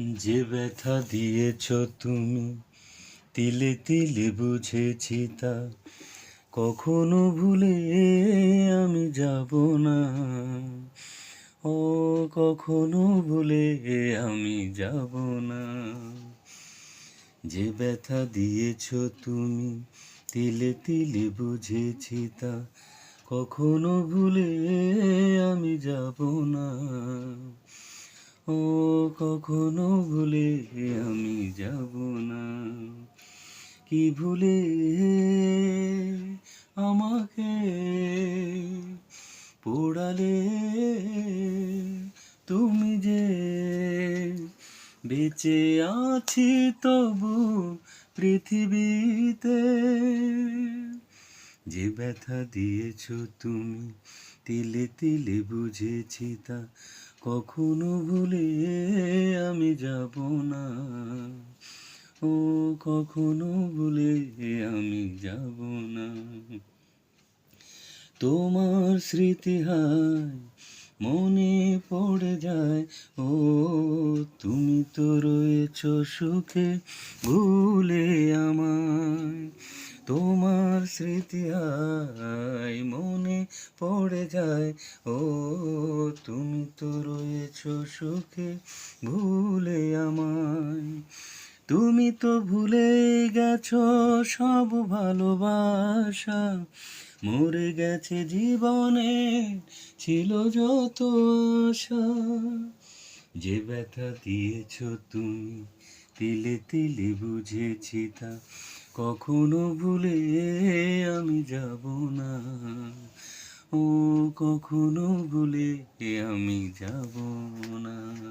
যে ব্যথা দিয়েছ তুমি তিলে তিলে বুঝেছি তা কখনো ভুলে আমি যাব না। ও কখনো ভুলে আমি যাব না। যে ব্যথা দিয়েছ তুমি তিলে তিলে বুঝেছি তা কখনো ভুলে আমি যাব না। ও কখনো ভুলে আমি যাব না। কি ভুলে আমাকে পোড়ালে তুমি যে বেঁচে আছি তবু পৃথিবীতে। যে ব্যথা দিয়েছ তুমি তিলে তিলে বুঝেছি তা কখনো ভুলে আমি যাব না। ও কখনো ভুলে আমি যাব না। তোমার স্মৃতি হায় মনে পড়ে যায়। ও তুমি তো রয়েছ সুখে ভুলে আমায়। তোমার স্মৃতি হায় মনে পড়ে যায়। ও তুমি তো রয়েছ সুখে ভুলে আমায়। তুমি তো ভুলে গেছো সব ভালোবাসা, মরে গেছে জীবনে ছিল যত আশা। যে ব্যথা দিয়েছ তুমি তিলে তিলে বুঝেছি তা কখনো ভুলে আমি যাব না। ও কখনো ভুলে আমি যাব না।